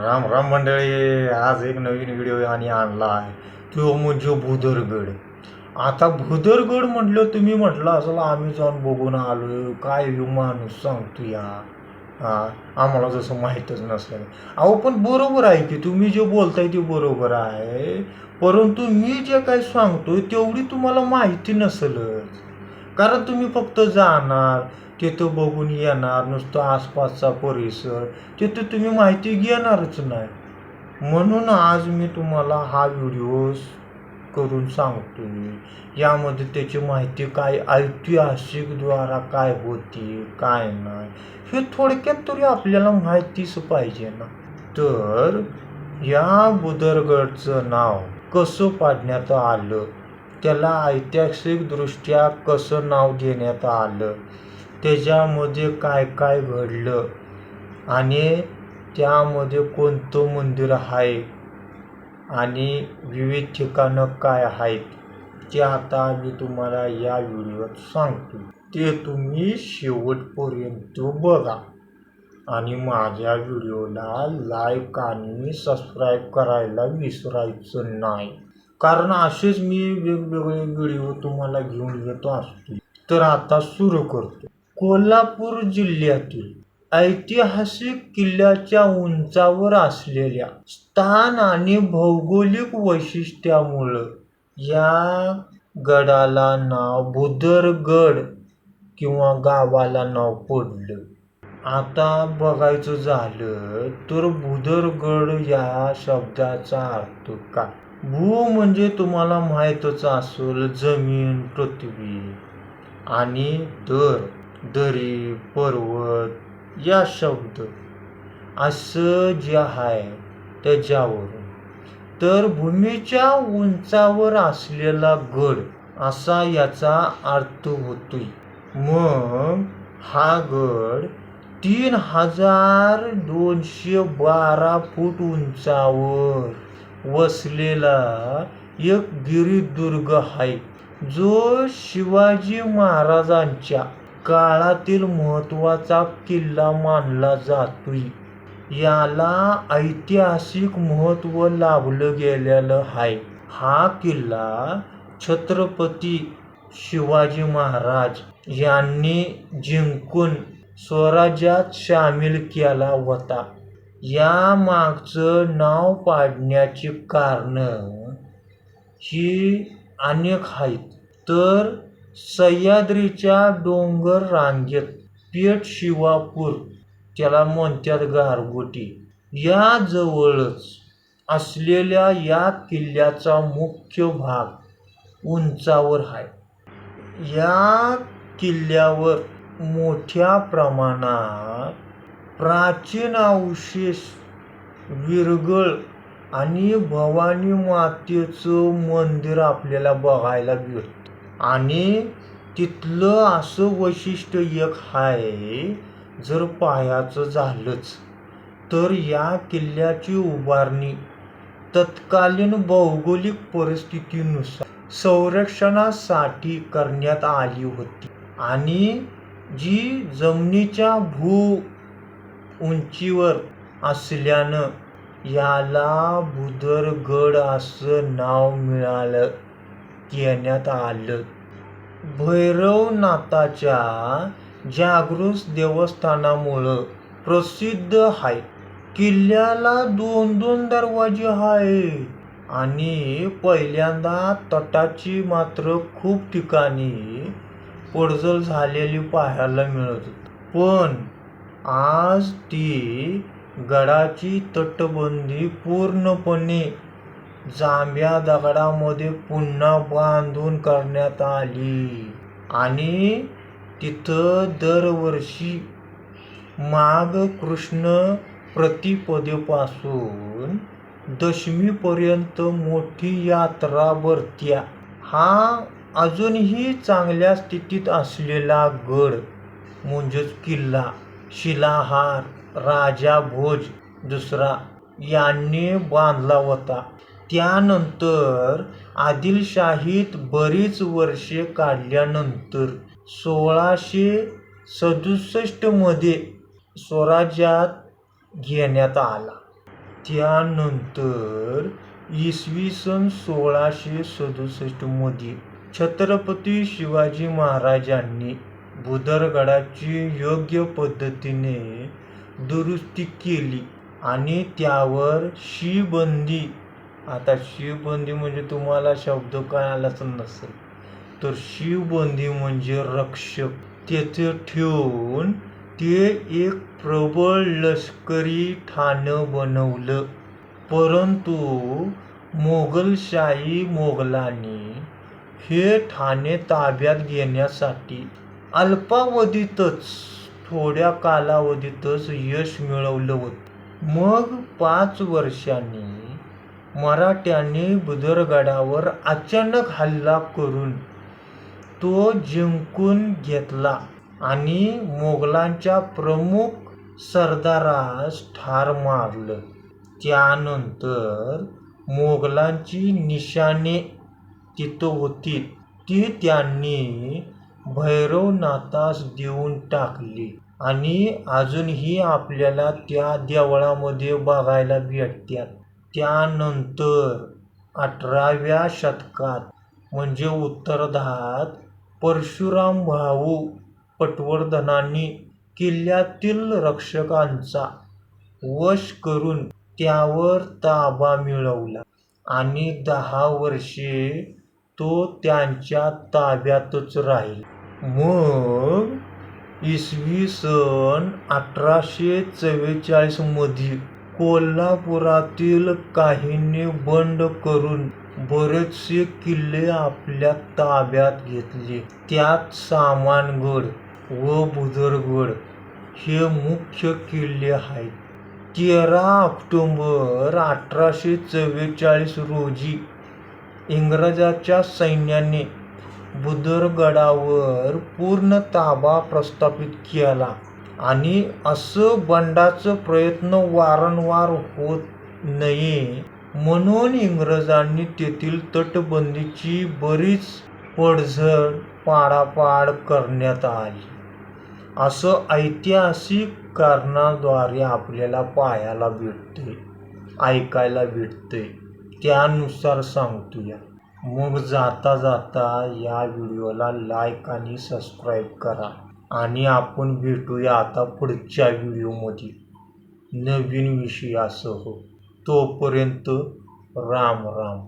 राम राम मंडळी, आज एक नवीन व्हिडिओ आणि आणला आहे तो म्हणजे भुदरगड. आता भुदरगड म्हटलं, तुम्ही म्हटलं असं आम्ही जाऊन बघून आलो काय माणूस सांगतो या. हा, आम्हाला जसं माहीतच नसलं. अहो पण बरोबर आहे की तुम्ही जे बोलताय ते बरोबर आहे, परंतु मी जे काही सांगतोय तेवढी तुम्हाला माहिती नसेलच. कारण तुम्ही फक्त जाणार, तिथं बघून येणार, नुसतं आसपासचा परिसर, तिथं तुम्ही माहिती घेणारच नाही. म्हणून आज मी तुम्हाला हा व्हिडिओ करून सांगतोय. यामध्ये त्याची माहिती काय, ऐतिहासिकद्वारा काय होती काय नाही, हे थोडक्यात तरी आपल्याला माहितीच पाहिजे ना. तर या बुदरगडचं नाव कसं पाडण्यात आलं, त्याला ऐतिहासिकदृष्ट्या कसं नाव देण्यात आलं, त्याच्यामध्ये काय काय घडलं आणि त्यामध्ये कोणतं मंदिर आहे आणि विविध ठिकाणं काय आहेत, ते आता मी तुम्हाला या व्हिडिओत सांगतो. ते तुम्ही शेवटपर्यंत बघा आणि माझ्या व्हिडिओला लाईक आणि सबस्क्राईब करायला विसरायचं नाही, कारण असेच मी वेगवेगळे व्हिडिओ तुम्हाला घेऊन येतो असतो. तर आता सुरू करतो. कोल्हापूर जिल्ह्यातील ऐतिहासिक किल्ल्याच्या उंचावर असलेल्या स्थान आणि भौगोलिक वैशिष्ट्यामुळं या गडाला नाव भुदरगड किंवा गावाला नाव पडलं. आता बघायचं झालं तर भुदरगड या शब्दाचा अर्थ काय. भू म्हणजे तुम्हाला माहीतच असेल, जमीन पृथ्वी, आणि दरी पर्वत या शब्द असं जे आहे त्याच्यावरून. तर भूमीच्या उंचावर असलेला गड असा याचा अर्थ होतोय. मग हा गड 3212 फूट उंचावर वसलेला एक गिरिदुर्ग आहे, जो शिवाजी महाराजांच्या काळातील महत्त्वाचा किल्ला मानला जातोय. याला ऐतिहासिक महत्त्व लाभलं गेलेलं आहे. हा किल्ला छत्रपती शिवाजी महाराज यांनी जिंकून स्वराज्यात सामील केला होता. या मागचं नाव पाडण्याची कारणं ही अनेक आहेत. तर सह्याद्रीच्या डोंगर रांगेत पेठ शिवापूर, त्याला म्हणतात गारगोटी, या जवळच असलेल्या या किल्ल्याचा मुख्य भाग उंचावर आहे. या किल्ल्यावर मोठ्या प्रमाणात प्राचीन अवशेष, विरगळ आणि भवानी मातेचं मंदिर आपल्याला बघायला भेटतं. आणि तिथलं असं वैशिष्ट्य एक आहे, जर पाहायचं झालंच तर या किल्ल्याची उभारणी तत्कालीन भौगोलिक परिस्थितीनुसार संरक्षणासाठी करण्यात आली होती. आणि जी जमिनीच्या उंचीवर असल्यानं याला भुदरगड असं नाव देण्यात आलं. भैरवनाथाच्या जागृत देवस्थानामुळं प्रसिद्ध आहे. किल्ल्याला 2 दरवाजे आहेत आणि पहिल्यांदा तटाची मात्र खूप ठिकाणी पडझड झालेली पाहायला मिळत होती. पण आज ती गडाची तटबंदी पूर्णपणे जांभ्या दगडामध्ये पुन्हा बांधून करण्यात आली. आणि तिथं दरवर्षी माघ कृष्ण प्रतिपदेपासून दशमीपर्यंत मोठी यात्रा भरत्या. हा अजूनही चांगल्या स्थितीत असलेला गड म्हणजेच किल्ला शिलाहार राजा भोज दुसरा यांनी बांधला होता. त्यानंतर आदिलशाहीत बरीच वर्षे काढल्यानंतर 1667 मध्ये स्वराज्यात घेण्यात आला. त्यानंतर इसवी सन 1667 मध्ये छत्रपती शिवाजी महाराजांनी भुदरगडाची योग्य पद्धतीने दुरुस्ती केली आणि त्यावर शिबंदी. आता शिवबंदी म्हणजे तुम्हाला शब्द काय आलाच नसेल, तर शिवबंदी म्हणजे रक्षक तेथे ठेवून ते एक प्रबळ लष्करी ठाणं बनवलं. परंतु मोगलांनी हे ठाणे ताब्यात घेण्यासाठी अल्पावधीतच, थोड्या कालावधीतच यश मिळवलं होतं. मग 5 वर्षांनी मराठ्यांनी भुदरगडावर अचानक हल्ला करून तो जिंकून घेतला आणि मोगलांच्या प्रमुख सरदारास ठार मारलं. त्यानंतर मोगलांची निशाणे तिथं होती ती त्यांनी भैरवनाथास देऊन टाकली आणि अजूनही आपल्याला त्या देवळामध्ये बघायला भेटतात. त्यानंतर 18व्या शतकात म्हणजे उत्तरार्धात परशुराम भाऊ पटवर्धनांनी किल्ल्यातील रक्षकांचा वश करून त्यावर ताबा मिळवला आणि 10 वर्षे तो त्यांच्या ताब्यातच राहिला. मग इसवी सन 1844 मध्ये कोल्हापुरातील काहींनी बंड करून बरेचसे किल्ले आपल्या ताब्यात घेतले. त्यात सामानगड व भुदरगड हे मुख्य किल्ले आहेत. 13 ऑक्टोबर 1844 रोजी इंग्रजांच्या सैन्याने भुदरगडावर पूर्ण ताबा प्रस्थापित केला आणि असं बंडाचा प्रयत्न वारंवार होत नये म्हणून इंग्रजांनी तेथील तटबंदीची बरीच पडझड पाडापाड करण्यात आली, असं ऐतिहासिक कारणाद्वारे आपल्याला पाहायला भेटते, ऐकायला भेटते. त्यानुसार सांगतोया. मग जाता जाता या व्हिडिओला लाईक आणि सबस्क्राईब करा आणि आपण भेटूया आता पुढच्या व्हिडिओमध्ये नवीन विषयासह. तोपर्यंत राम राम.